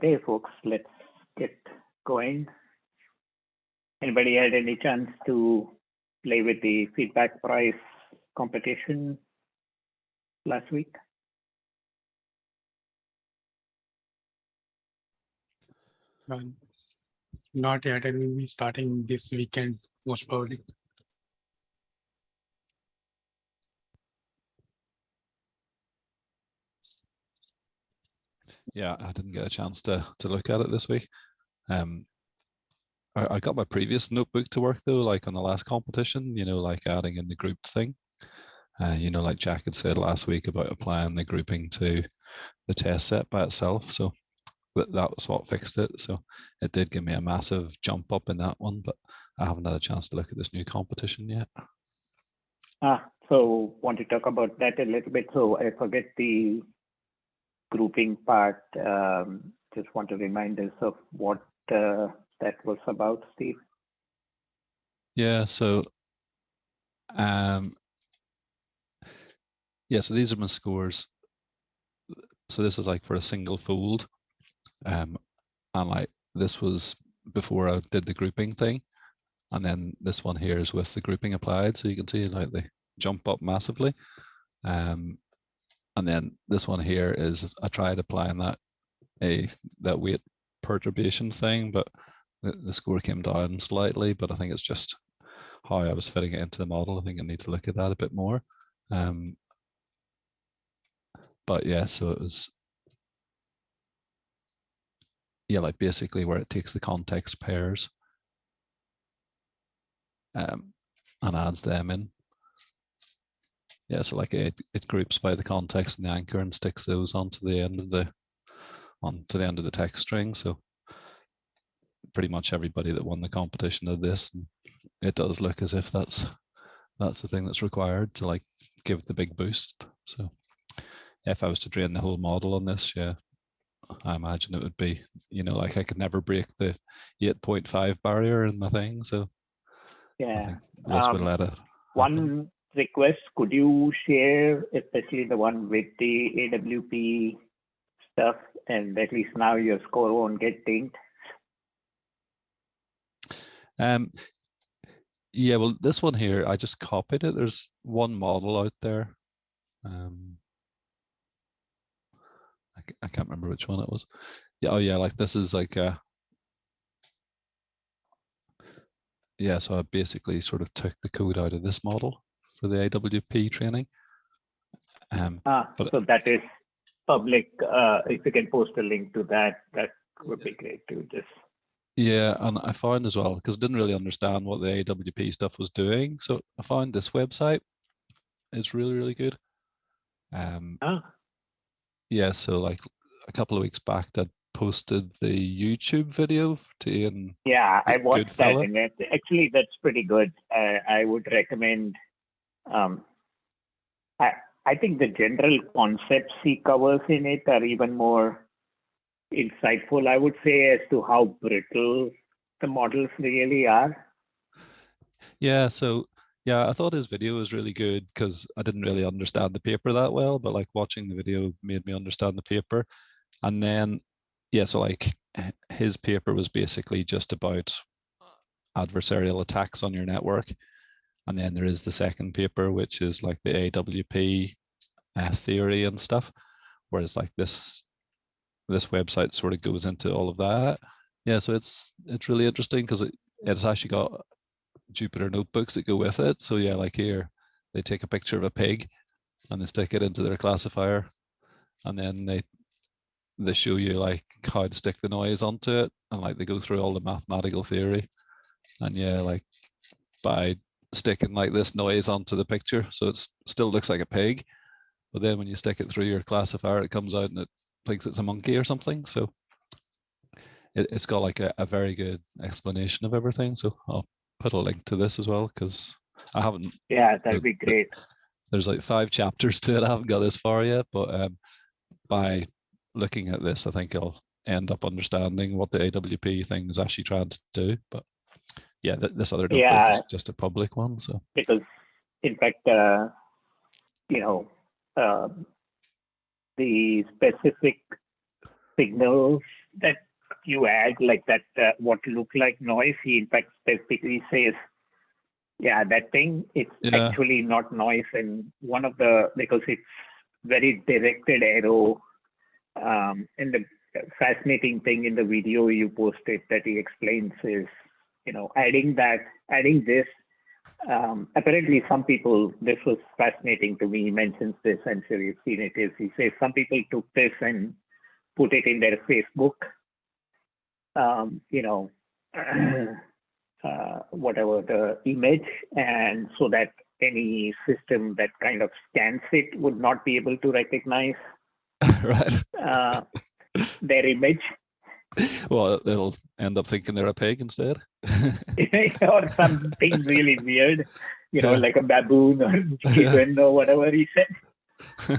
Okay, folks, let's get going. Anybody had any chance to play with the feedback prize competition last week? Not yet. I will be starting this weekend, most probably. Yeah, I didn't get a chance to look at it this week. I got my previous notebook to work though, like on the last competition, like adding in the grouped thing. Like Jack had said last week about applying the grouping to the test set by itself. So that was what fixed it. So it did give me a massive jump up in that one, but I haven't had a chance to look at this new competition yet. So want to talk about that a little bit. So I forget the grouping part. Just want to remind us of what that was about, Steve. Yeah, so so these are my scores. So this is like for a single fold. And like this was before I did the grouping thing. And then this one here is with the grouping applied. So you can see like they jump up massively. And then this one here is I tried applying that weight perturbation thing, but the score came down slightly, but I think it's just how I was fitting it into the model. I think I need to look at that a bit more. But yeah, so it was, like basically where it takes the context pairs and adds them in. Yeah, so like it groups by the context and the anchor and sticks those onto the end of the text string. So pretty much everybody that won the competition did this. And it does look as if that's the thing that's required to like give it the big boost. So if I was to train the whole model on this, yeah, I imagine it would be, like I could never break the 8.5 barrier in my thing. So yeah, I think this would let it happen. One request, could you share, especially the one with the AWP stuff, and at least now your score won't get dinged? Yeah, well, this one here, I just copied it. There's one model out there. I can't remember which one it was. Yeah, oh yeah, like this is like so I basically sort of took the code out of this model for the AWP training. So that is public. If you can post a link to that, that would be great too. Yeah, and I found as well, because I didn't really understand what the AWP stuff was doing. So I found this website. It's really, really good. Yeah, so like a couple of weeks back, that posted the YouTube video to Ian. Yeah, I watched that, and actually that's pretty good. I would recommend. I think the general concepts he covers in it are even more insightful, I would say, as to how brittle the models really are. Yeah, so yeah, I thought his video was really good because I didn't really understand the paper that well, but like watching the video made me understand the paper. And then, yeah, so like his paper was basically just about adversarial attacks on your network. And then there is the second paper, which is like the AWP theory and stuff. Whereas like this website sort of goes into all of that. Yeah, so it's really interesting because it's actually got Jupyter notebooks that go with it. So yeah, like here, they take a picture of a pig and they stick it into their classifier, and then they show you like how to stick the noise onto it, and like they go through all the mathematical theory. And yeah, like by sticking like this noise onto the picture, so it still looks like a pig, but then when you stick it through your classifier, it comes out and it thinks it's a monkey or something. So it's got like a very good explanation of everything. So I'll put a link to this as well because I haven't. Yeah, that'd be great. There's like 5 chapters to it. I haven't got this far yet, but by looking at this, I think I'll end up understanding what the AWP thing is actually trying to do. But yeah, this other notebook is just a public one. So because in fact, the specific signals that you add, like that, what look like noise, he in fact specifically says, yeah, that thing, it's actually not noise. And one of the, because it's very directed arrow, and the fascinating thing in the video you posted that he explains is, adding this, apparently some people, this was fascinating to me, he mentions this, I'm sure you've seen it, is he says some people took this and put it in their Facebook, whatever the image, and so that any system that kind of scans it would not be able to recognize right. Their image. Well, it'll end up thinking they're a pig instead. Or something really weird, like a baboon or chicken or whatever he said.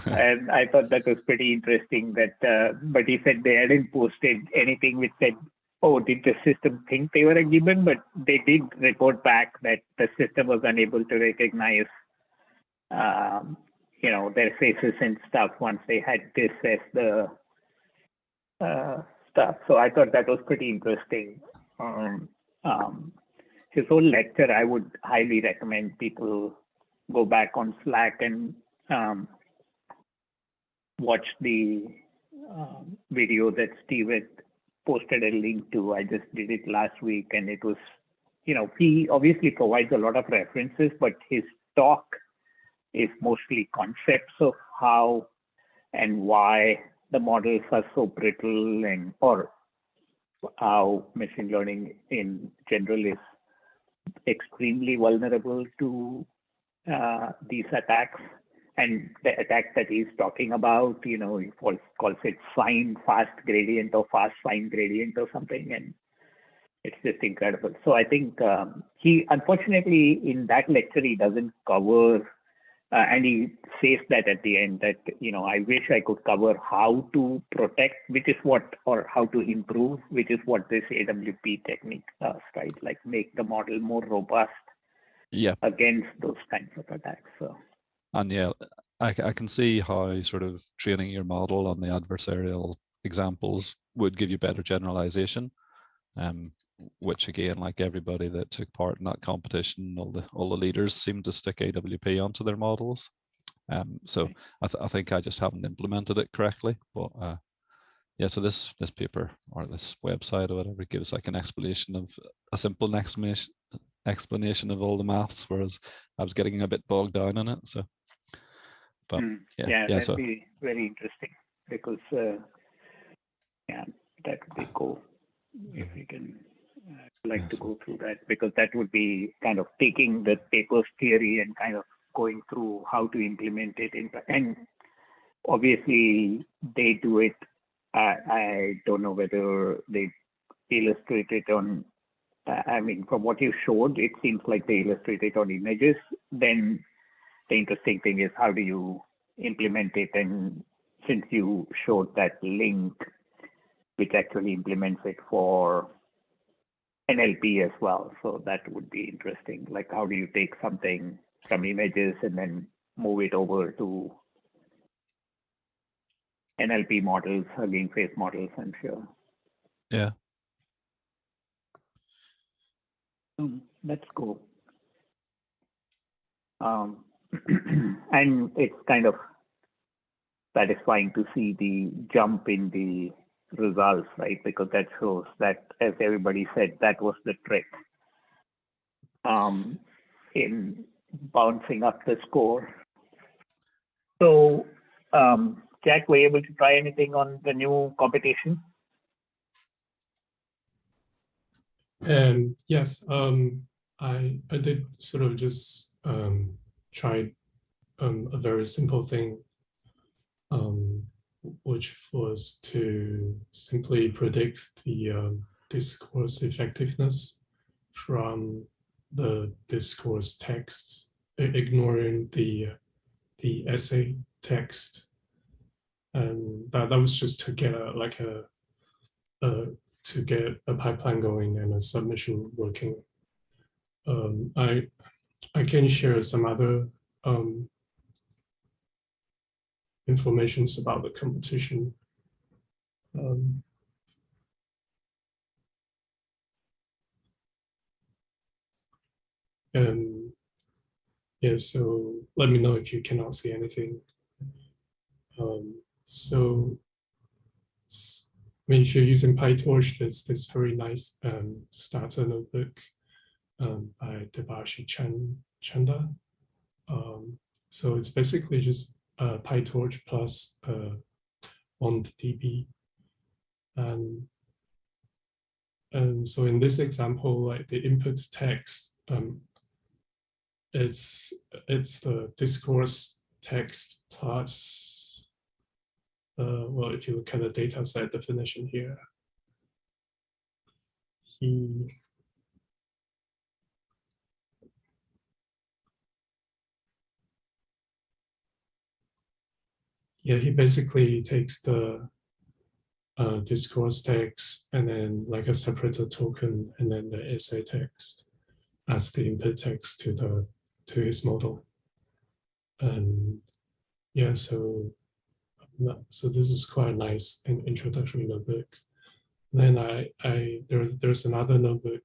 And I thought that was pretty interesting that, but he said they hadn't posted anything which said, oh, did the system think they were a gibbon? But they did report back that the system was unable to recognize, their faces and stuff once they had this as the stuff. So I thought that was pretty interesting. His whole lecture, I would highly recommend people go back on Slack and watch the video that Steve had posted a link to. I just did it last week, and it was, he obviously provides a lot of references, but his talk is mostly concepts of how and why the models are so brittle, and or how machine learning in general is extremely vulnerable to these attacks. And the attack that he's talking about, he calls it fine fast gradient or fast fine gradient or something, and it's just incredible. So I think he, unfortunately, in that lecture, he doesn't cover, and he says that at the end that, I wish I could cover how to protect, which is what, or how to improve, which is what this AWP technique does, right? Like make the model more robust against those kinds of attacks. So. And yeah, I can see how sort of training your model on the adversarial examples would give you better generalization, which again, like everybody that took part in that competition, all the leaders seemed to stick AWP onto their models. So I think I just haven't implemented it correctly. But yeah, so this paper or this website or whatever gives like an explanation of a simple explanation of all the maths, whereas I was getting a bit bogged down in it. So. But that'd be very interesting because that would be cool if we can to go through that, because that would be kind of taking the paper's theory and kind of going through how to implement it and obviously they do it. I don't know whether they illustrate it on. From what you showed, it seems like they illustrate it on images. Then the interesting thing is how do you implement it? And since you showed that link, which actually implements it for NLP as well, so that would be interesting. Like how do you take something from images and then move it over to NLP models, Hugging Face models, I'm sure. Yeah. That's cool. And it's kind of satisfying to see the jump in the results, right? Because that shows that, as everybody said, that was the trick in bouncing up the score. So, Jack, were you able to try anything on the new competition? Yes, I did sort of just try a very simple thing, which was to simply predict the discourse effectiveness from the discourse text, ignoring the essay text, and that was just to get to get a pipeline going and a submission working. I can share some other information about the competition. Yeah, so let me know if you cannot see anything. So if you're using PyTorch, there's this very nice starter notebook by Debashi Chanda. So it's basically just PyTorch plus OntDB. And so in this example, like the input text, it's the discourse text plus, well, if you look at the data set definition here, he basically takes the discourse text and then like a separator token and then the essay text as the input text to his model. And yeah, so this is quite nice and introductory notebook. And then there's another notebook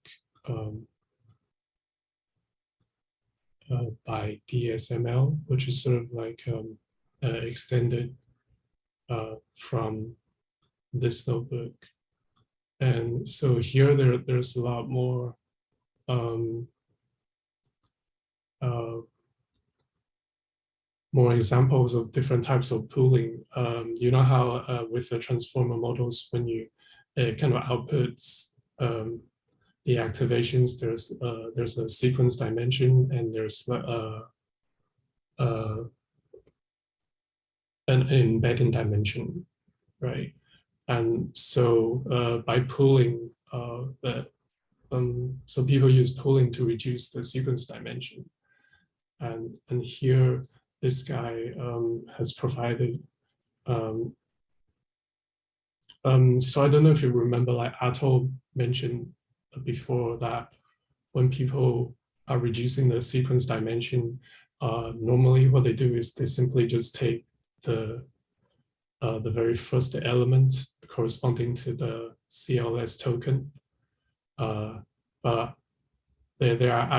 by DSML, which is sort of like extended from this notebook. And so here there's a lot more more examples of different types of pooling. You know how with the transformer models, when you kind of outputs the activations, there's a sequence dimension and there's an embedding dimension, right? And so by pooling so people use pooling to reduce the sequence dimension. And here, this guy has provided, so I don't know if you remember, like Ato mentioned before that when people are reducing the sequence dimension, normally what they do is they simply just take the very first element corresponding to the CLS token. But there are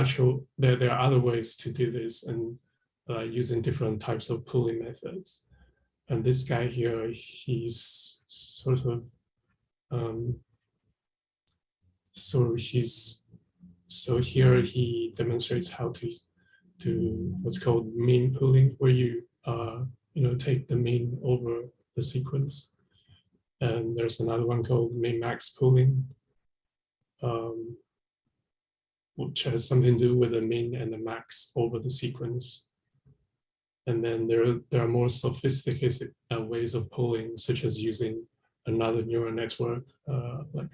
other ways to do this, and using different types of pooling methods. And this guy here, he's sort of so here he demonstrates how to do what's called mean pooling, where you take the mean over the sequence. And there's another one called min-max pooling, which has something to do with the min and the max over the sequence. And then there are more sophisticated ways of pooling, such as using another neural network, like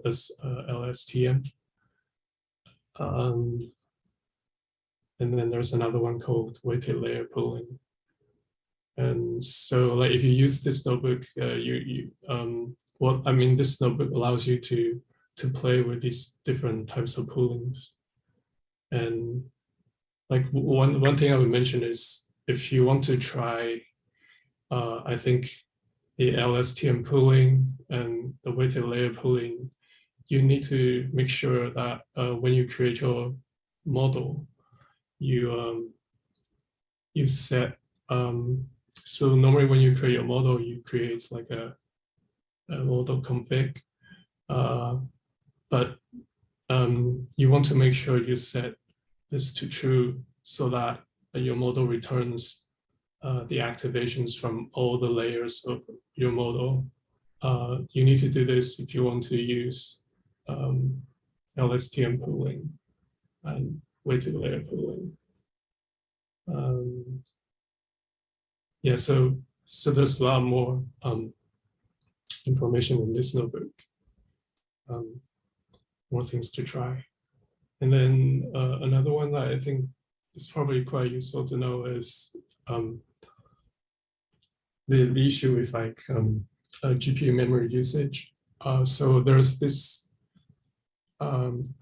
this LSTM. And then there's another one called weighted layer pooling. And so, like, if you use this notebook, this notebook allows you to play with these different types of poolings. And like one thing I would mention is, if you want to try, I think the LSTM pooling and the weighted layer pooling, you need to make sure that when you create your model, you set. So normally when you create your model, you create like a model config, but you want to make sure you set this to true so that your model returns the activations from all the layers of your model. You need to do this if you want to use LSTM pooling and weighted layer pooling. Yeah, so there's a lot more information in this notebook. More things to try. And then another one that I think is probably quite useful to know is the issue with like GPU memory usage. So there's this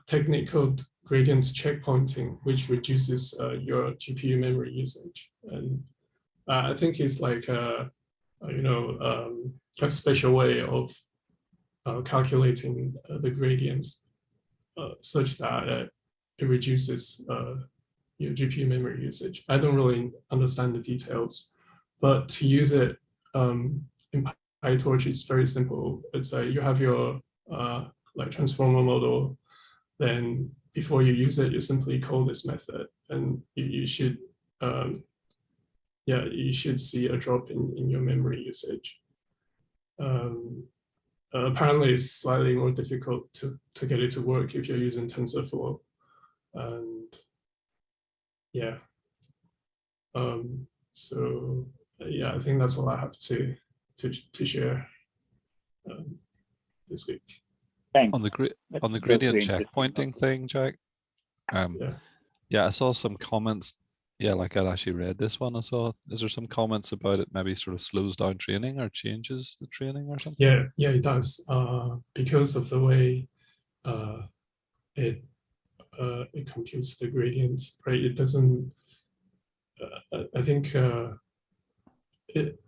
technique called gradient checkpointing, which reduces your GPU memory usage. And I think it's like a special way of calculating the gradients such that it reduces your GPU memory usage. I don't really understand the details, but to use it in PyTorch is very simple. It's you have your like transformer model, then before you use it, you simply call this method, and you should you should see a drop in your memory usage. Apparently, it's slightly more difficult to get it to work if you're using TensorFlow, and yeah. So yeah, I think that's all I have to share this week. Thanks. On the That's gradient very checkpointing thing, Jack. Yeah, I saw some comments. Yeah, like I'd actually read this one. I saw. Is there some comments about it? Maybe sort of slows down training or changes the training or something. Yeah, it does. Because of the way it computes the gradients, right? It doesn't. I think it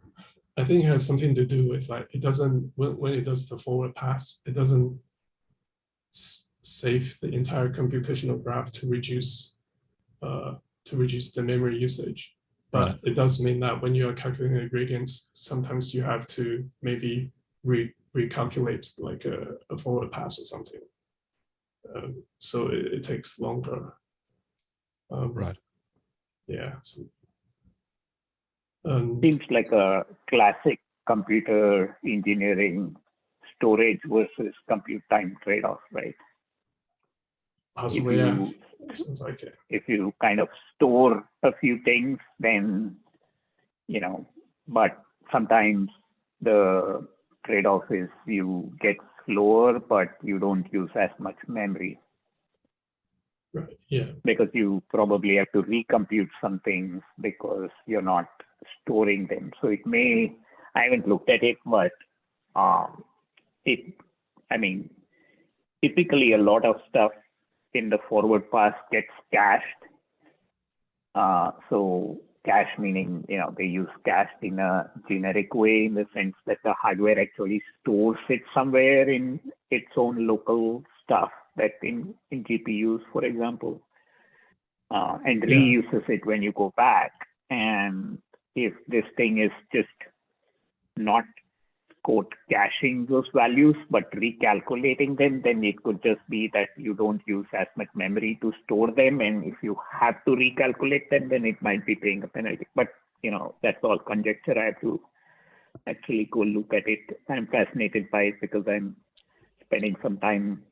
has something to do with like it doesn't when it does the forward pass, it doesn't save the entire computational graph to reduce the memory usage. But Right. it does mean that when you are calculating the gradients, sometimes you have to maybe recalculate like a forward pass or something. So it takes longer. Right. Yeah. So, Seems like a classic computer engineering storage versus compute time trade-off, right? possibly, yeah. Sounds like it. If you kind of store a few things, then, you know, but sometimes the trade-off is you get slower, but you don't use as much memory. Right, yeah. Because you probably have to recompute some things because you're not storing them. So it may, I haven't looked at it, but typically a lot of stuff in the forward pass gets cached. So cache meaning, they use cached in a generic way in the sense that the hardware actually stores it somewhere in its own local stuff that in GPUs, for example, and reuses it when you go back. And if this thing is just not quote caching those values but recalculating them, then it could just be that you don't use as much memory to store them, and if you have to recalculate them, then it might be paying a penalty. But that's all conjecture. I have to actually go look at it. I'm fascinated by it because I'm spending some time,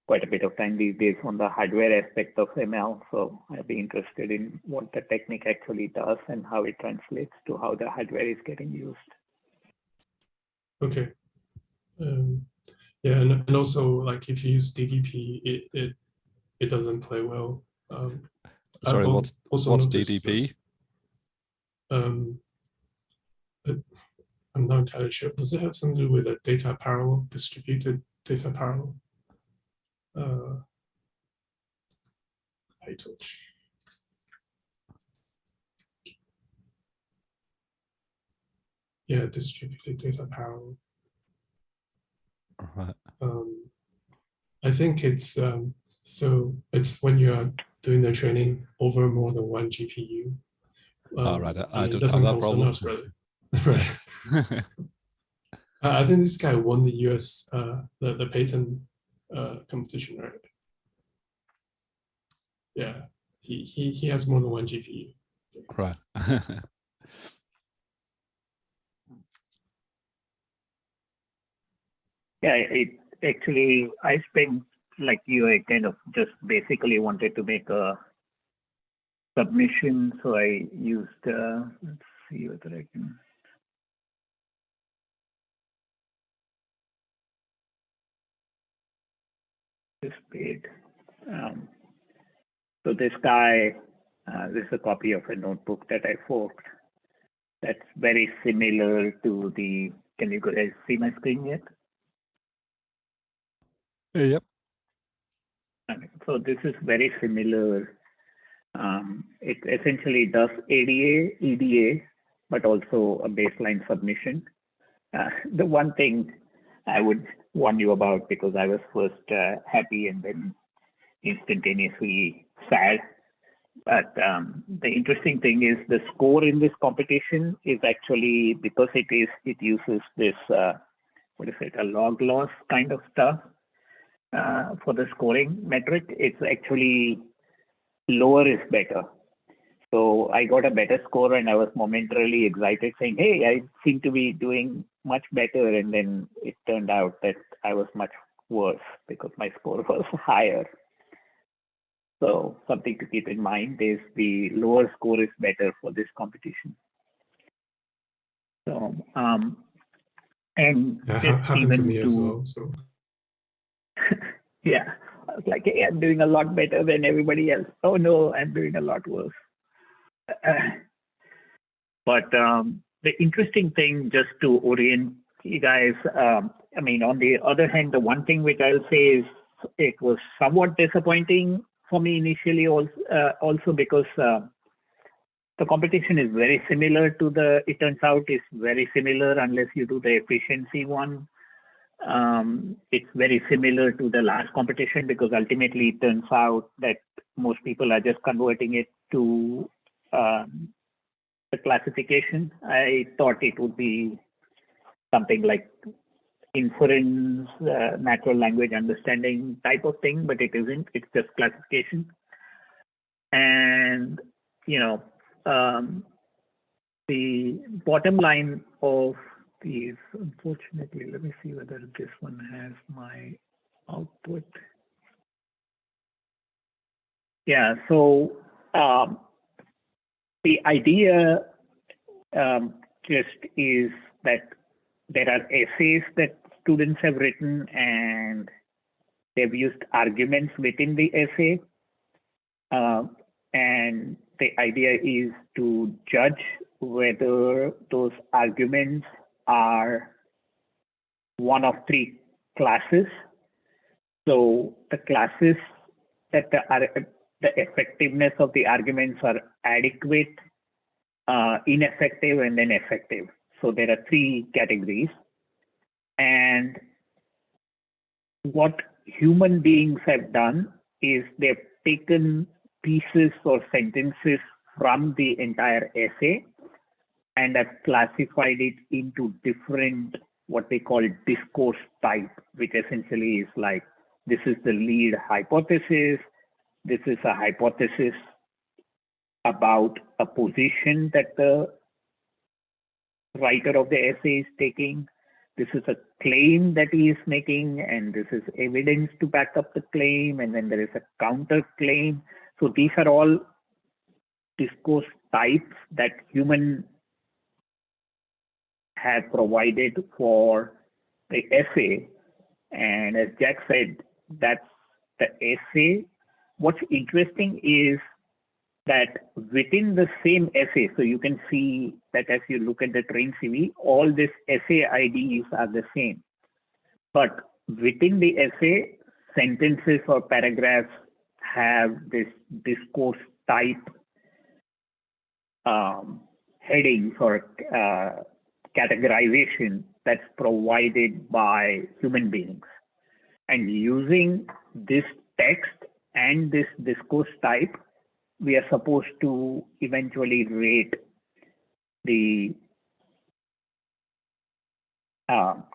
quite a bit of time these days, on the hardware aspect of ML. So I'd be interested in what the technique actually does and how it translates to how the hardware is getting used. Okay. Yeah, and also like if you use DDP, it doesn't play well. Sorry, what's DDP? I'm not entirely sure. Does it have something to do with a data parallel, distributed data parallel? PyTorch. Yeah, distributed data parallel. Right. I think it's so it's when you are doing the training over more than one GPU. Right. I don't doesn't have that problem. Us, really. Right. I think this guy won the US the patent competition, right? Yeah, he has more than one GPU. Right. Yeah, it actually, I spent, like you, I kind of just basically wanted to make a submission. So I used, let's see whether I can. This page. So this guy, this is a copy of a notebook that I forked. That's very similar to the, can you guys see my screen yet? Yep. So this is very similar. It essentially does ADA, EDA, but also a baseline submission. The one thing I would warn you about, because I was first happy and then instantaneously sad. But the interesting thing is the score in this competition is actually, because it uses this what is it, a log loss kind of stuff for the scoring metric. It's actually lower is better. So I got a better score and I was momentarily excited, saying, hey, I seem to be doing much better. And then it turned out that I was much worse because my score was higher. So something to keep in mind is the lower score is better for this competition. So, and Yeah, just happened to even me as well. So yeah, I was like, hey, I'm doing a lot better than everybody else. Oh no, I'm doing a lot worse. But the interesting thing, just to orient you guys, I mean, on the other hand, the one thing which I'll say is it was somewhat disappointing for me initially, also because the competition is very similar to it turns out it's very similar unless you do the efficiency one. It's very similar to the last competition because ultimately it turns out that most people are just converting it to the classification. I thought it would be something like inference, natural language understanding type of thing, but it isn't. It's just classification. And, the bottom line of these, unfortunately, let me see whether this one has my output. Yeah, so the idea just is that there are essays that students have written and they've used arguments within the essay. And the idea is to judge whether those arguments are one of three classes. So the classes that the effectiveness of the arguments are adequate, ineffective, and then effective. So there are three categories. And what human beings have done is they've taken pieces or sentences from the entire essay and have classified it into different, what they call discourse type, which essentially is like, this is the lead hypothesis, this is a hypothesis about a position that the writer of the essay is taking, this is a claim that he is making, and this is evidence to back up the claim, and then there is a counter claim. So these are all discourse types that humans have provided for the essay. And as Jack said, that's the essay. What's interesting is that within the same essay, so you can see that as you look at the train CV, all these essay IDs are the same. But within the essay, sentences or paragraphs have this discourse type headings or categorization that's provided by human beings. And using this text and this discourse type, we are supposed to eventually rate the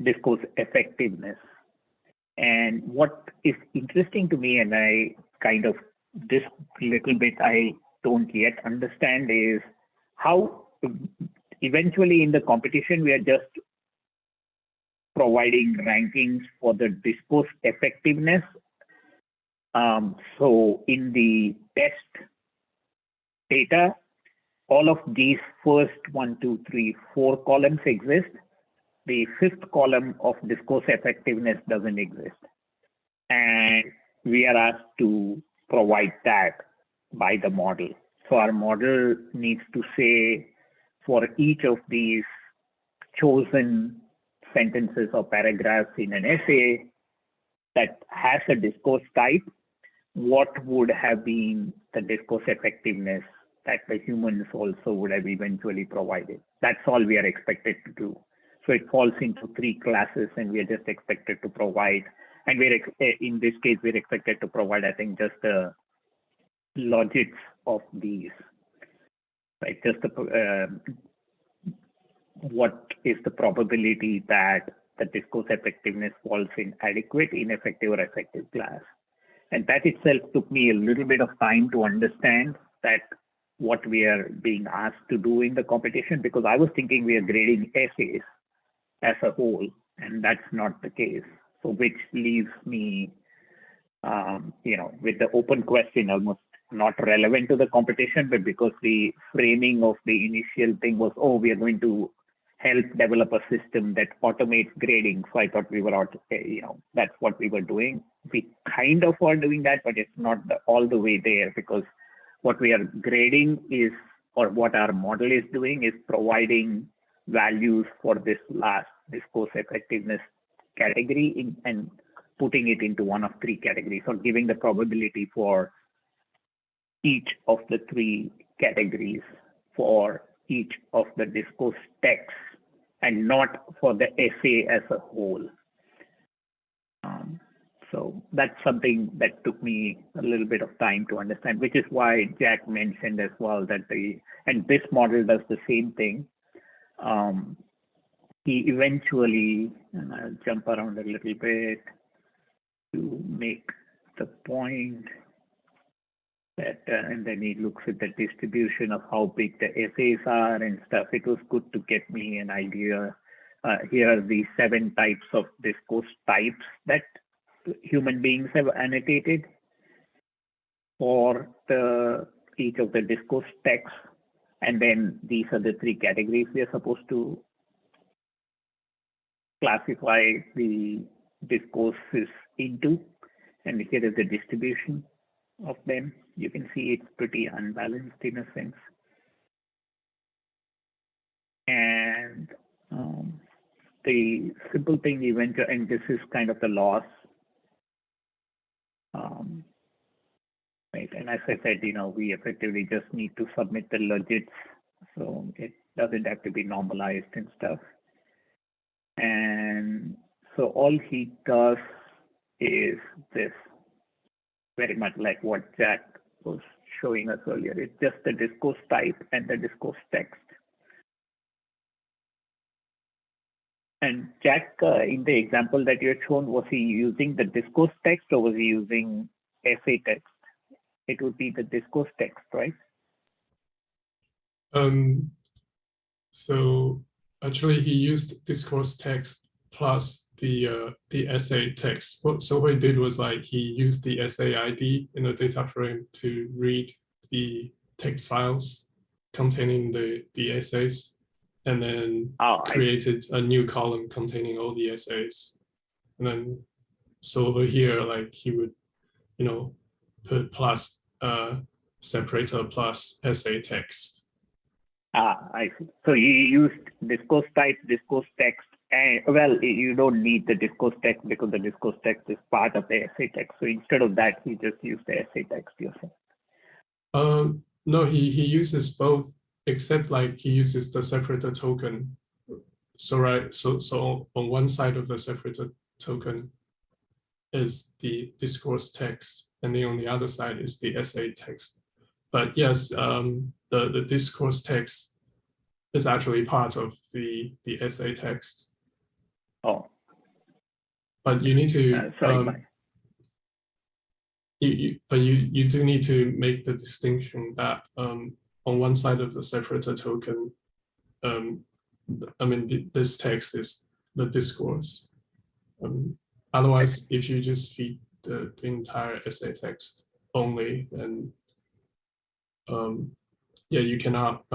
discourse effectiveness. And what is interesting to me, and I kind of, this little bit I don't yet understand, is how eventually in the competition, we are just providing rankings for the discourse effectiveness. So in the test data, all of these first 1, 2, 3, 4 columns exist. The fifth column of discourse effectiveness doesn't exist. And we are asked to provide that by the model. So our model needs to say for each of these chosen sentences or paragraphs in an essay that has a discourse type, what would have been the discourse effectiveness that the humans also would have eventually provided. That's all we are expected to do. So it falls into 3 classes, and we are just expected to provide And in this case, we're expected to provide, I think, just the logics of these, right? Just what is the probability that the discourse effectiveness falls in adequate, ineffective, or effective class. And that itself took me a little bit of time to understand that what we are being asked to do in the competition, because I was thinking we are grading essays as a whole, and that's not the case. So which leaves me, with the open question almost not relevant to the competition, but because the framing of the initial thing was, oh, we are going to help develop a system that automates grading. So I thought we were that's what we were doing. We kind of are doing that, but it's not all the way there, because what we are grading is, or what our model is doing, is providing values for this last discourse effectiveness category and putting it into one of three categories, or giving the probability for each of the three categories for each of the discourse texts, and not for the essay as a whole. So that's something that took me a little bit of time to understand, which is why Jack mentioned as well that and this model does the same thing. He eventually, and I'll jump around a little bit to make the point that, and then he looks at the distribution of how big the essays are and stuff. It was good to get me an idea. Here are the 7 types of discourse types that human beings have annotated for each of the discourse texts. And then these are the 3 categories we are supposed to classify the discourses into. And here is the distribution of them. You can see it's pretty unbalanced in a sense. And the simple thing eventually, and this is kind of the loss, right? And as I said, we effectively just need to submit the logits, so it doesn't have to be normalized and stuff. And so all he does is this, very much like what Jack was showing us earlier. It's just the discourse type and the discourse text. And Jack, in the example that you had shown, was he using the discourse text or was he using essay text? It would be the discourse text, right? So actually, he used discourse text plus the essay text. So what he did was, like, he used the essay ID in the data frame to read the text files containing the essays, and then created a new column containing all the essays. And then so over here, like, he would, put plus separator plus essay text. I see. So you used discourse type, discourse text, and well, you don't need the discourse text because the discourse text is part of the essay text. So instead of that, he just used the essay text, you're saying? No, he uses both, except, like, he uses the separator token. So so on one side of the separator token is the discourse text, and then on the other side is the essay text. But yes, the discourse text is actually part of the essay text. Oh. But you need to you do need to make the distinction that on one side of the separator token, this text is the discourse. Otherwise, if you just feed the entire essay text only, then you cannot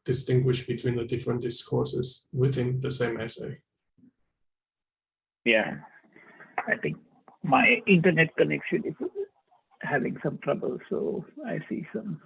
distinguish between the different discourses within the same essay. Yeah, I think my internet connection is having some trouble, so I see some.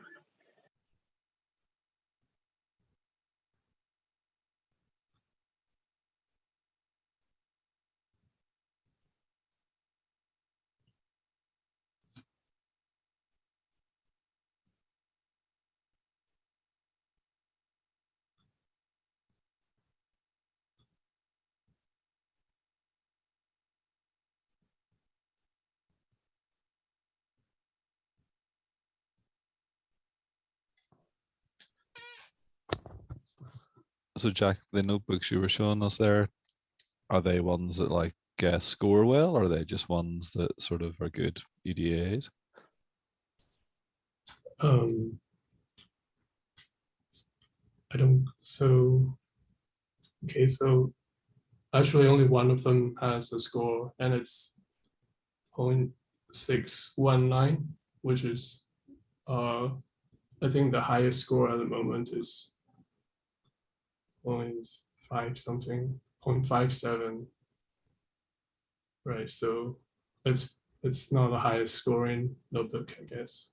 So Jack, the notebooks you were showing us there, are they ones that like score well, or are they just ones that sort of are good UDAs? I don't, so, okay, so actually only one of them has a score, and it's 0.619, which is, I think the highest score at the moment is 0.5 something, 0.57. Right, so it's not the highest scoring notebook, I guess.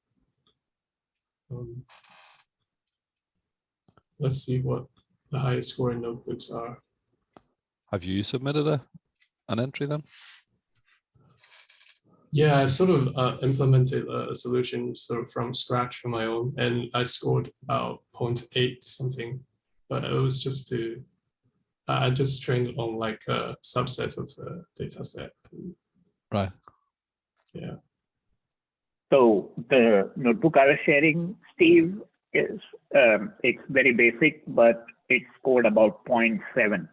Let's see what the highest scoring notebooks are. Have you submitted an entry then? Yeah, I sort of implemented a solution sort of from scratch on my own, and I scored about 0.8 something, but it was just I just trained it on like a subset of the data set. Right. Yeah. So the notebook I was sharing, Steve, is it's very basic, but it's scored about 0.7.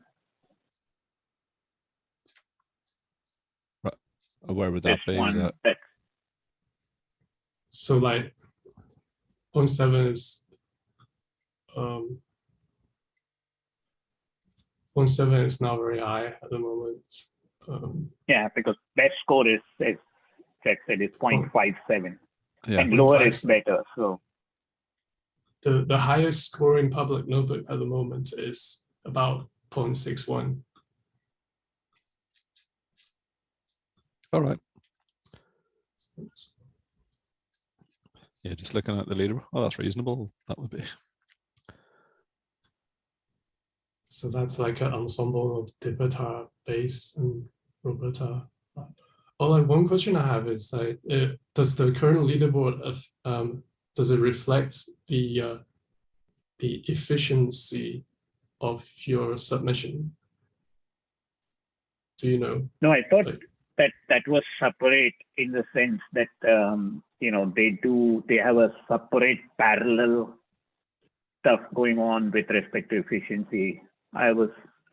Right. Where would that be? So like 0.7 is 0.7 is not very high at the moment. Yeah, because best score is, as Jack said, is 0.57, Yeah. and lower is better. So the highest scoring public notebook at the moment is about 0.61. All right. Yeah, just looking at the leader. Oh, that's reasonable. That would be. So that's like an ensemble of Dipata, Base, and Roberta. Oh, like one question I have is like, does the current leaderboard does it reflect the efficiency of your submission? Do you know? no, I thought like, that was separate in the sense that you know, they have a separate parallel stuff going on with respect to efficiency. I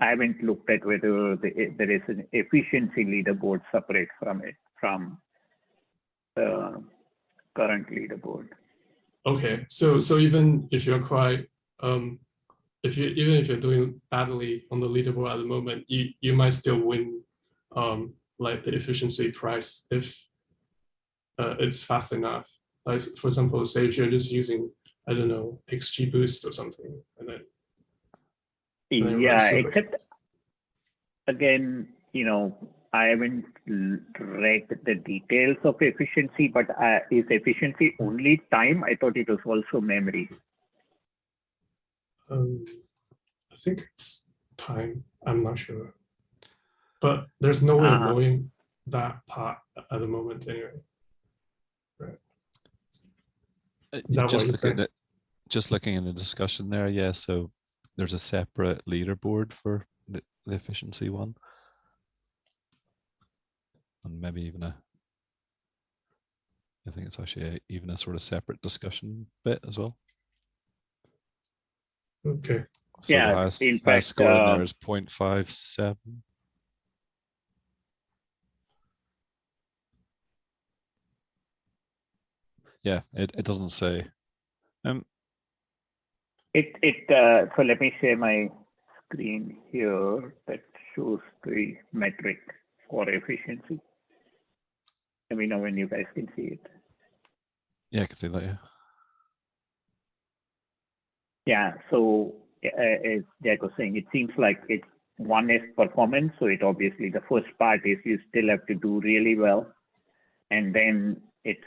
haven't looked at whether there is an efficiency leaderboard separate from the current leaderboard. Okay, so even if you're quite even if you're doing badly on the leaderboard at the moment, you might still win like the efficiency prize if it's fast enough. Like for example, say if you're just using, I don't know, XGBoost or something, and then yeah, except again, you know, I haven't read the details of efficiency, but is efficiency only time? I thought it was also memory. I think it's time. I'm not sure, but there's no way of knowing that part at the moment anyway. Right. Is that what you said? Just looking in the discussion there, yeah. So there's a separate leaderboard for the efficiency one, and maybe even I think it's actually even a sort of separate discussion bit as well. Okay. So yeah, the highest score in there is 0.57. Yeah, it doesn't say. So let me share my screen here that shows the metric for efficiency. Let me know when you guys can see it. Yeah, I can see that. Yeah. Yeah. So as Jack was saying, it seems like it's one is performance. So it obviously the first part is you still have to do really well, and then it's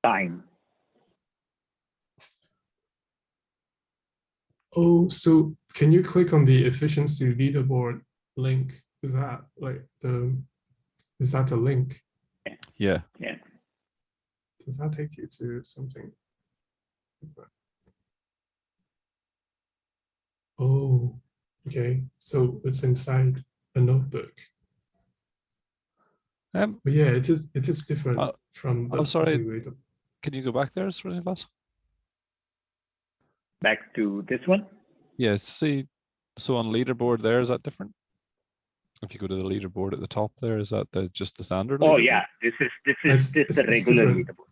time. Oh, so can you click on the efficiency leaderboard link? Is that like is that the link? Yeah. Yeah. Does that take you to something? Oh, okay. So it's inside a notebook. But yeah, it is different from the. I'm sorry. Can you go back there, for any of us? Back to this one? Yes. See, So on leaderboard there, is that different? If you go to the leaderboard at the top there, is that just the standard Oh leaderboard? yeah, this is the regular different. leaderboard.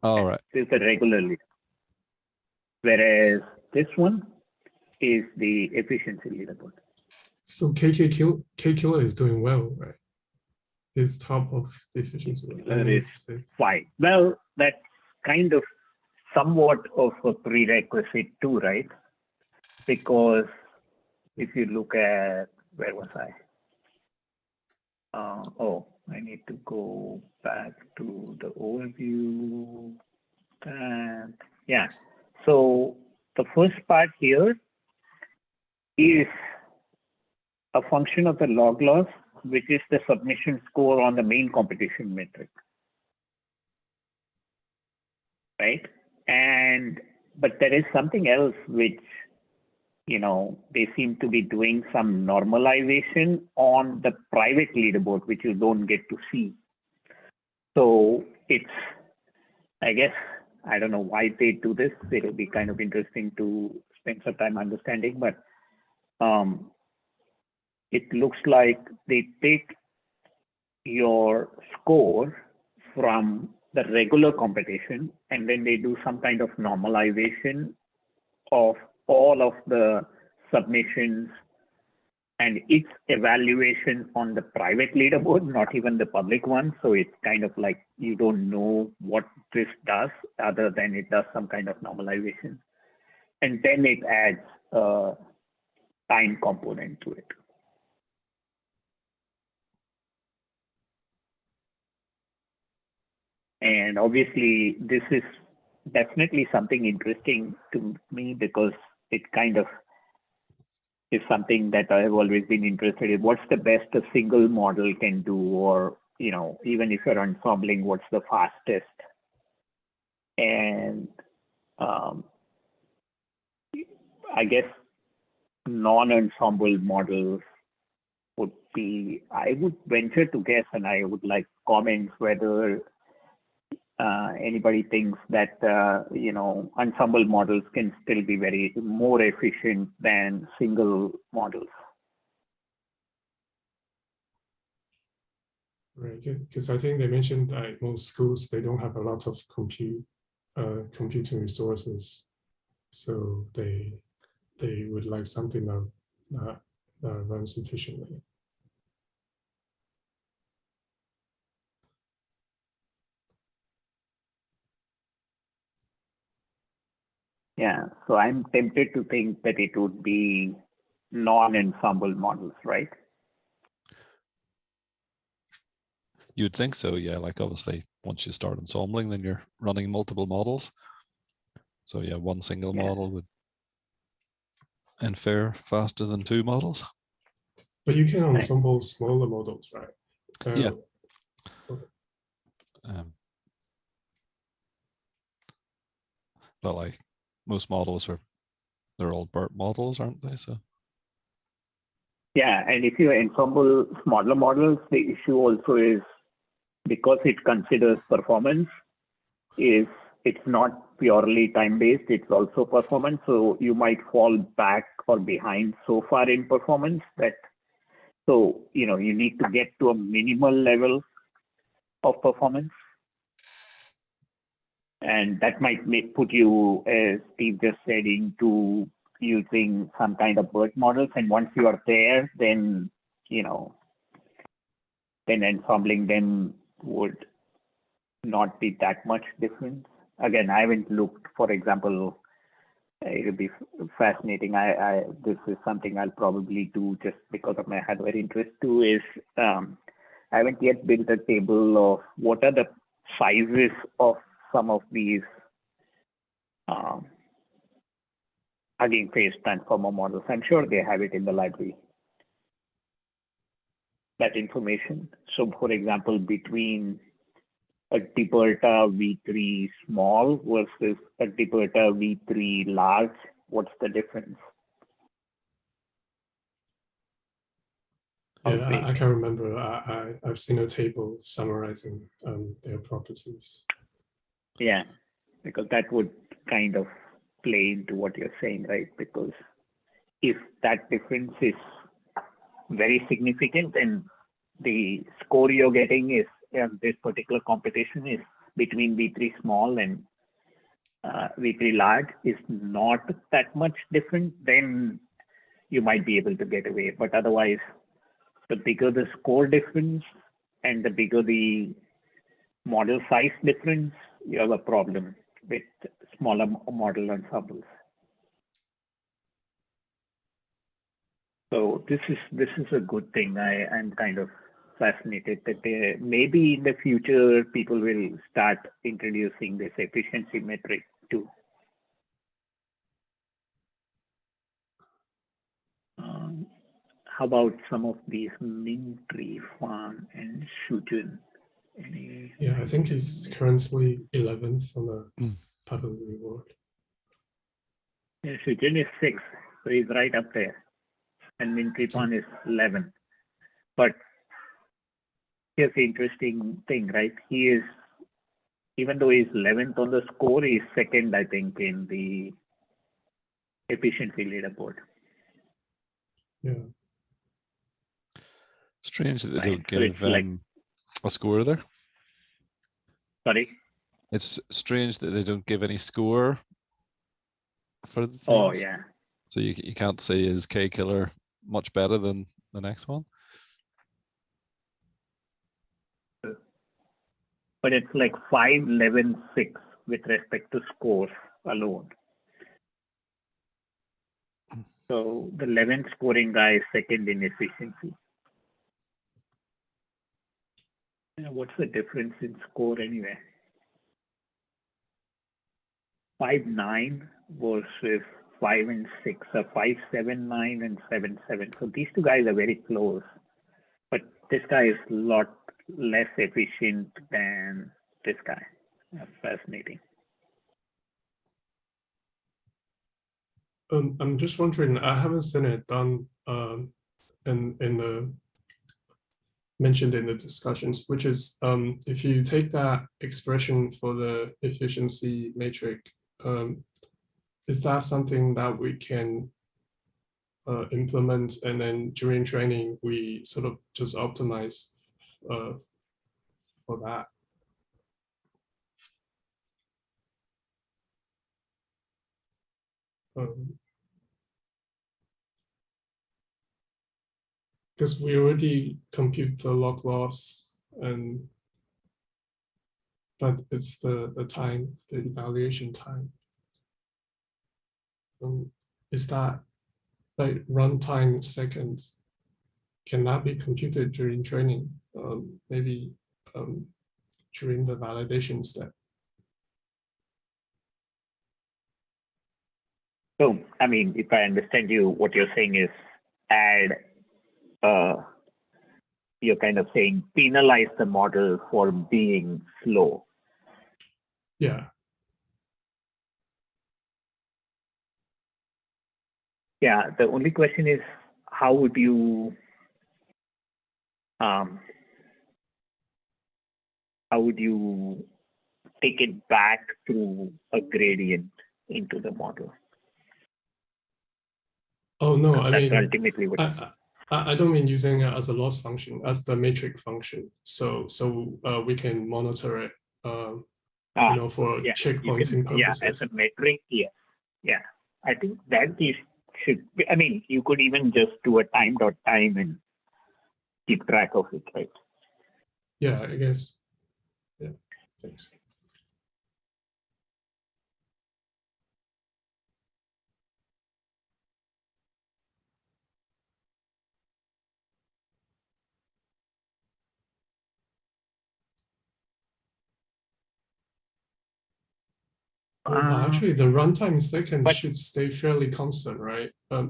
All right. This is the regular leaderboard. Whereas this one is the efficiency leaderboard. So KQler is doing well, right? Is top of the efficiency. That is fine. Well, that's kind of somewhat of a prerequisite too, right? Because if you look at, where was I? Oh, I need to go back to the overview. And yeah, so the first part here is a function of the log loss, which is the submission score on the main competition metric, right? But there is something else which, they seem to be doing some normalization on the private leaderboard, which you don't get to see. So it's, I guess, I don't know why they do this. It'll be kind of interesting to spend some time understanding, but it looks like they take your score from the regular competition and then they do some kind of normalization of all of the submissions and its evaluation on the private leaderboard, not even the public one. So it's kind of like you don't know what this does other than it does some kind of normalization. And then it adds a time component to it. And obviously, this is definitely something interesting to me because it kind of is something that I've always been interested in. What's the best a single model can do, or even if you're ensembling, what's the fastest? And I guess non-ensemble models would be, I would venture to guess, and I would like comments whether anybody thinks that ensemble models can still be very more efficient than single models. Right, because I think they mentioned that most schools, they don't have a lot of computing resources, so they would like something that runs efficiently. Yeah, so I'm tempted to think that it would be non-ensemble models, right? You'd think so, yeah. Like obviously, once you start ensembling, then you're running multiple models. So yeah, one single model would fare faster than two models. But you can ensemble smaller models, right? Yeah. Okay. But like most models they're all BERT models, aren't they? So yeah, and if you ensemble smaller models, the issue also is because it considers performance, is it's not purely time-based, it's also performance. So you might fall back or behind so far in performance that, so, you need to get to a minimal level of performance. And that might put you, as Steve just said, into using some kind of BERT models. And once you are there, then, then ensembling them would not be that much difference. Again, I haven't looked, for example, it would be fascinating. This is something I'll probably do just because of my hardware interest too, is I haven't yet built a table of what are the sizes of some of these Hugging Face transformer models. I'm sure they have it in the library, that information. So for example, between a Tiberta V3 small versus a Tiberta V3 large, what's the difference? Yeah, I can't remember. I've seen a table summarizing their properties. Yeah, because that would kind of play into what you're saying, right? Because if that difference is very significant and the score you're getting is this particular competition is between V3 small and V3 large is not that much different, then you might be able to get away. But otherwise, the bigger the score difference and the bigger the model size difference, you have a problem with smaller model ensembles. So this is a good thing. I'm kind of fascinated that maybe in the future people will start introducing this efficiency metric too. How about some of these Mintry, Fan, and Shujun? Yeah, I think he's currently 11th on the public reward. Yeah, Shujun is 6th, so he's right up there. And Mintry Fan is 11. But here's the interesting thing, right? He is, even though he's 11th on the score, he's second, I think, in the efficiency leaderboard. Yeah. Strange that they Right, don't so give it's like, a score there. sorry? It's strange that they don't give any score for the things. Oh, yeah. So you can't say is K Killer much better than the next one? But it's like 5, 11, 6 with respect to scores alone. So the 11th scoring guy is second in efficiency. What's the difference in score anyway? 5, 9 versus 5 and 6, or 5, 7, 9 and 7, 7. So these two guys are very close, but this guy is a lot less efficient than this guy. That's fascinating. I'm just wondering, I haven't seen it done in the mentioned in the discussions, which is if you take that expression for the efficiency matrix, is that something that we can implement, and then during training we sort of just optimize for that? Because we already compute the log loss, but it's the time, the evaluation time. Is that like runtime seconds cannot be computed during training? Maybe during the validation step. So, I mean, if I understand you, what you're saying is add, you're kind of saying penalize the model for being slow. Yeah. Yeah, the only question is, how would you take it back to a gradient into the model? Oh no, That's I mean ultimately what I don't mean using it as a loss function, as the matrix function. So we can monitor it, you know, for checkpointing purposes. Yeah, as a metric, yes. Yeah, I think that should be, I mean, you could even just do a time.time and keep track of it, right? Yeah, I guess. Yeah, thanks. Actually, the runtime seconds should stay fairly constant, right?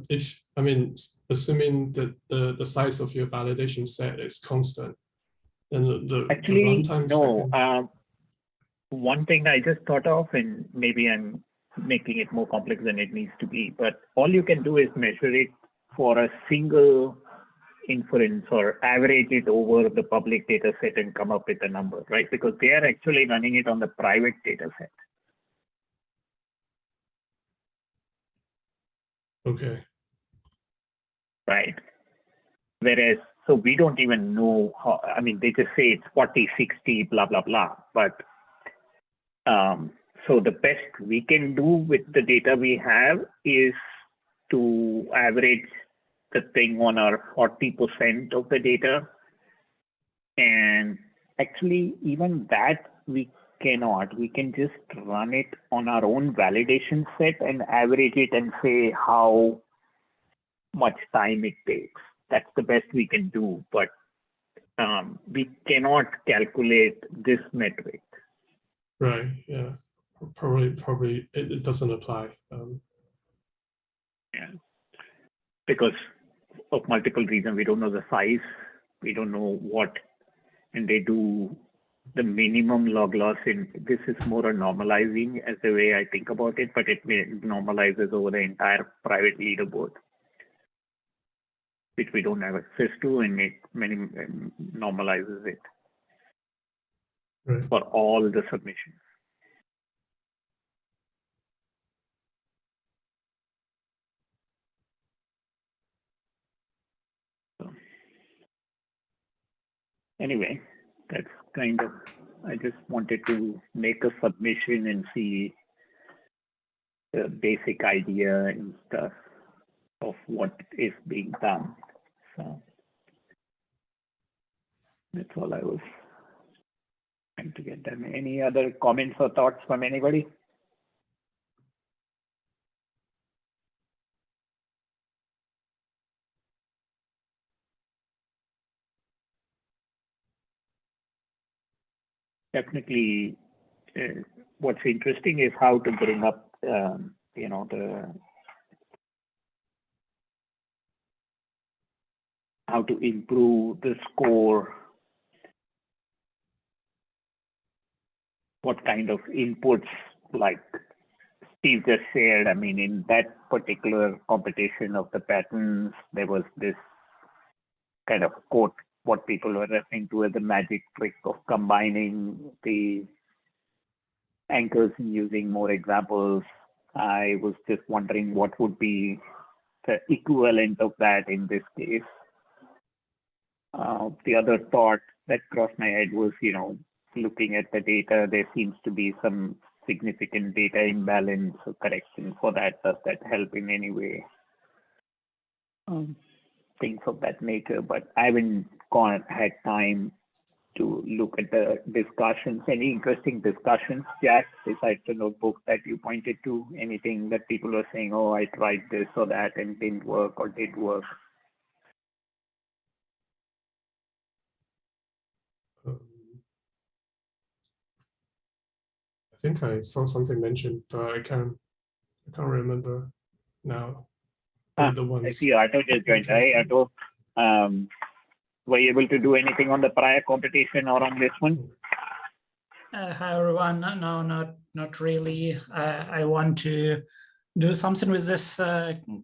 If, I mean, assuming that the size of your validation set is constant, then the runtime seconds. One thing I just thought of, and maybe I'm making it more complex than it needs to be, but all you can do is measure it for a single inference or average it over the public data set and come up with a number, right? Because they are actually running it on the private data set. Okay. right? Whereas, so we don't even know how, I mean, they just say it's 40, 60, blah, blah, blah. But so the best we can do with the data we have is to average the thing on our 40% of the data. And actually, even that we cannot. We can just run it on our own validation set and average it and say how much time it takes. That's the best we can do, but we cannot calculate this metric. Right. Yeah. Probably it doesn't apply. Yeah. Because of multiple reasons, we don't know the size, we don't know what, and they do the minimum log loss in, this is more a normalizing as the way I think about it, but it normalizes over the entire private leaderboard, which we don't have access to, and it normalizes it Right. for all the submissions. So, anyway, that's kind of, I just wanted to make a submission and see the basic idea and stuff of what is being done. So that's all I was trying to get done. Any other comments or thoughts from anybody? Definitely, what's interesting is how to bring up, you know, how to improve the score, what kind of inputs, like Steve just shared. I mean, in that particular competition of the patterns, there was this kind of quote, what people were referring to as the magic trick of combining the anchors and using more examples. I was just wondering what would be the equivalent of that in this case. The other thought that crossed my head was, you know, looking at the data, there seems to be some significant data imbalance, so correction for that. Does that help in any way? Things of that nature, but I haven't had time to look at the discussions. Any interesting discussions, Jack, besides the notebook that you pointed to? Anything that people are saying, oh, I tried this or that and didn't work, or did work? I think I saw something mentioned, but I can't remember now. The ones. I see Arto just joined. Hi, Arto. Were you able to do anything on the prior competition or on this one? Hi everyone. No, not really. I want to do something with this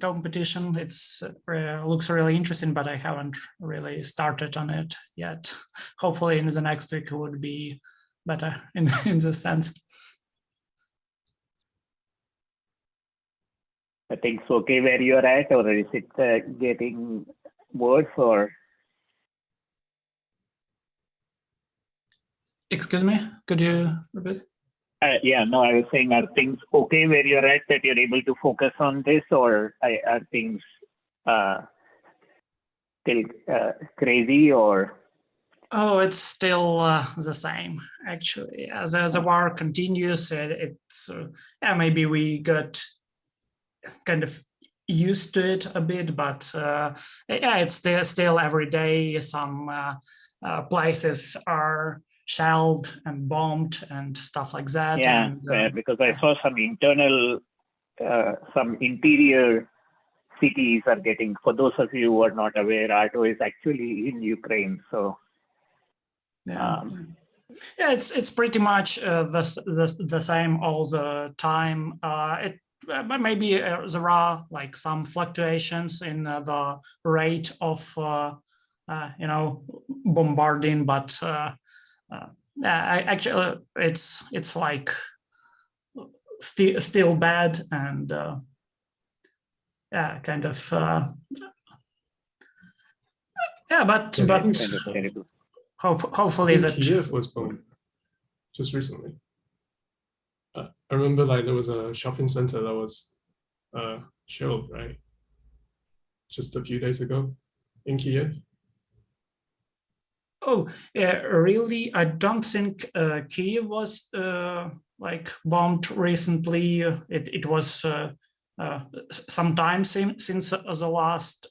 competition. It's looks really interesting, but I haven't really started on it yet. Hopefully, in the next week it would be better in this sense. I think it's okay where you're at, or is it getting worse, or? Excuse me, could you repeat? Yeah, no, I was saying, are things okay where you're at, that you're able to focus on this, or are things still crazy, or? Oh, it's still the same, actually. As the war continues, it's yeah, maybe we got kind of used to it a bit, but yeah, it's still every day some places are shelled and bombed and stuff like that. Yeah, and, because I saw some internal, some interior cities are getting, for those of you who are not aware, Arto is actually in Ukraine, so. Yeah, yeah, it's pretty much the same all the time. But maybe there are like some fluctuations in the rate of you know, bombarding, but actually it's like still bad, and yeah, kind of Yeah, but Yeah, I but think Kind of terrible. hopefully is it Kiev was bombed just recently. I remember like there was a shopping center that was shelled, right? Just a few days ago in Kiev. Oh, yeah, really? I don't think Kiev was like bombed recently. It was some time since the last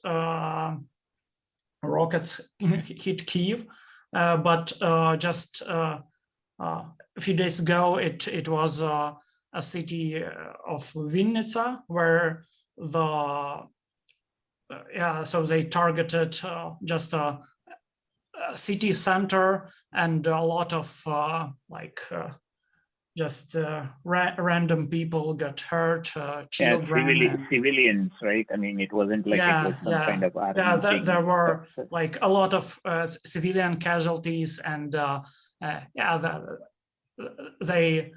rockets hit Kiev, but just a few days ago, it was a city of Vinnytsia where the yeah, so they targeted just a city center, and a lot of just random people got hurt, Yeah, children. And, civilians, right? I mean, it wasn't like it was some kind of army yeah. thing. There were like a lot of civilian casualties, and yeah, they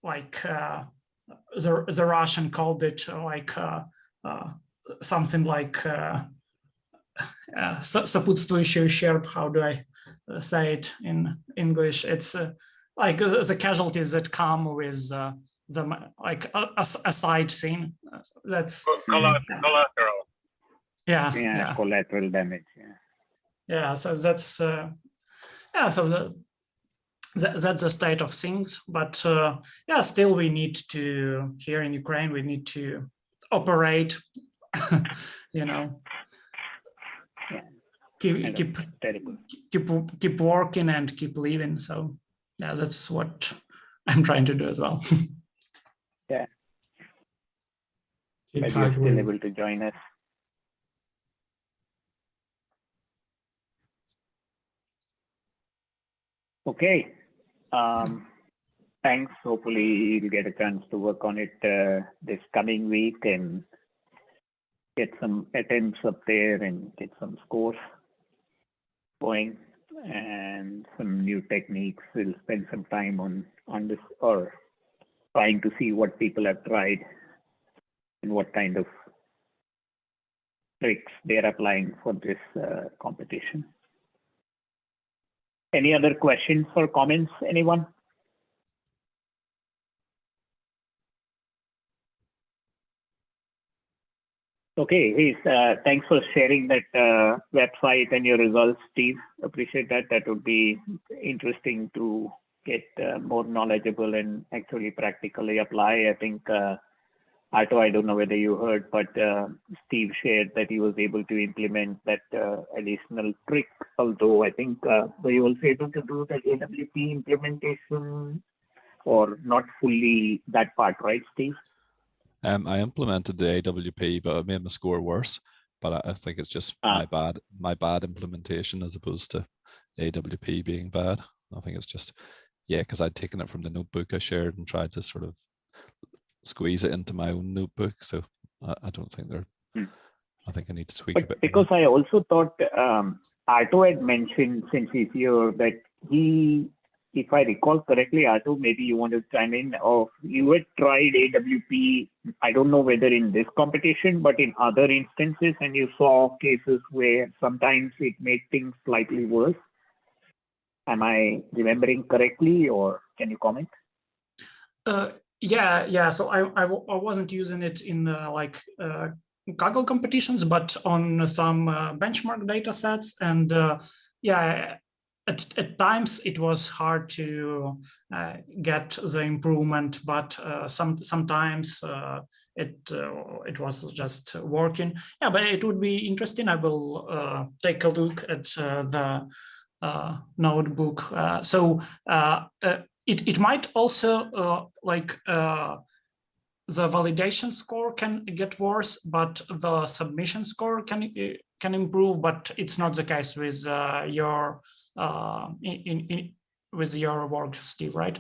like the Russian called it like something like сопутствующий ущерб. How do I say it in English? It's like the casualties that come with the like a side scene. That's Collateral. yeah. Collateral damage. Yeah, so that's yeah, so that's the state of things. But yeah, still we need to, here in Ukraine, we need to operate, you know, keep working and keep living. So yeah, that's what I'm trying to do as well. Yeah. Keep But you're still Kaggle. able to join us. Okay. Thanks. Hopefully you'll get a chance to work on it this coming week and get some attempts up there and get some scores going and some new techniques. We'll spend some time on this, or trying to see what people have tried and what kind of tricks they're applying for this competition. Any other questions or comments, anyone? Okay, hey, thanks for sharing that website and your results, Steve. Appreciate that. That would be interesting to get more knowledgeable and actually practically apply. I think, Arto, I don't know whether you heard, but Steve shared that he was able to implement that additional trick, although I think were you also able to do that AWP implementation, or not fully that part, right, Steve? I implemented the AWP, but it made my score worse. But I think it's just my bad implementation as opposed to AWP being bad. I think it's just, yeah, because I'd taken it from the notebook I shared and tried to sort of squeeze it into my own notebook. So I don't think they're, I think I need to tweak a bit. Because I also thought Arto had mentioned, since he's here, that he, if I recall correctly, Arto, maybe you want to chime in, or you had tried AWP, I don't know whether in this competition, but in other instances, and you saw cases where sometimes it made things slightly worse. Am I remembering correctly, or can you comment? Yeah. So I wasn't using it in like Kaggle competitions, but on some benchmark data sets. And yeah, at times it was hard to get the improvement, but sometimes it was just working. Yeah, but it would be interesting. I will take a look at the notebook. So it might also like the validation score can get worse, but the submission score can improve. But it's not the case with your with your work, Steve, right?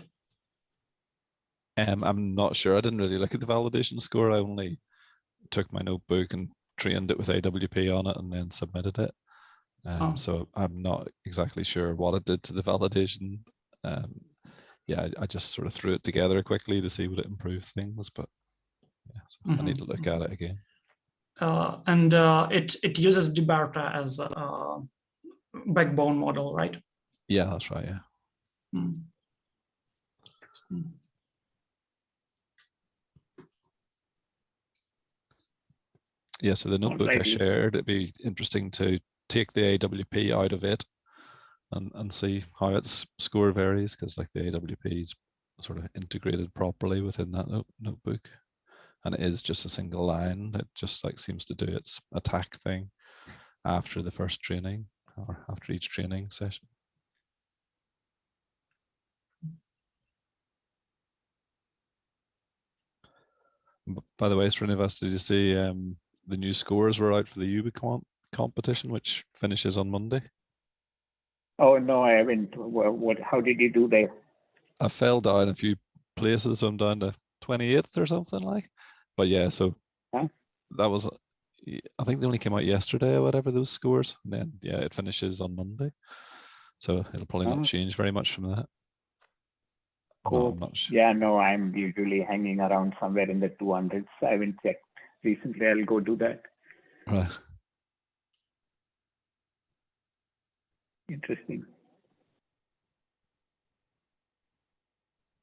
I'm not sure. I didn't really look at the validation score. I only took my notebook and trained it with AWP on it and then submitted it. So I'm not exactly sure what it did to the validation. Yeah, I just sort of threw it together quickly to see would it improve things, but yeah, so I need to look at it again. And it uses DBARTA as a backbone model, right? Yeah, that's right. Yeah. Hmm. Interesting. Yeah. So the notebook I Alrighty. shared, it'd be interesting to take the AWP out of it and see how its score varies, because like the AWP is sort of integrated properly within that notebook, and it is just a single line that just like seems to do its attack thing after the first training or after each training session. By the way, Srinivas, did you see the new scores were out for the UBI competition, which finishes on Monday? Oh no, I haven't. What? How did you do there? I fell down a few places, so I'm down to 28th or something like. But yeah, so that was, I think they only came out yesterday or whatever, those scores. And then yeah, it finishes on Monday, so it'll probably not change very much from that. Cool. No, I'm not sure. Yeah, no, I'm usually hanging around somewhere in the 200s. I haven't checked recently. I'll go do that. Right. Interesting.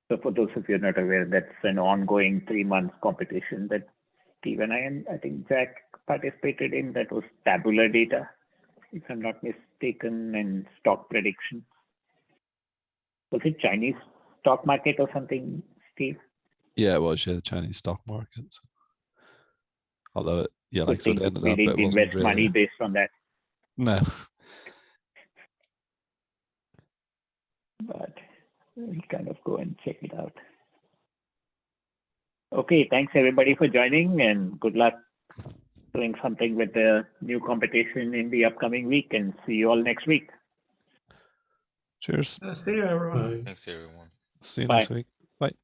So for those of you not aware, that's an ongoing 3-month competition that Steve and I think Jack participated in. That was tabular data, if I'm not mistaken, and stock prediction. Was it Chinese stock market or something, Steve? Yeah, it was, yeah, the Chinese stock markets. Although, yeah, like so it ended we up, didn't it wasn't invest really. money based on that. No. But we'll kind of go and check it out. Okay, thanks everybody for joining, and good luck doing something with the new competition in the upcoming week, and see you all next week. Cheers. See you, everyone. Bye. Thanks, everyone. See you Bye. next week. Bye.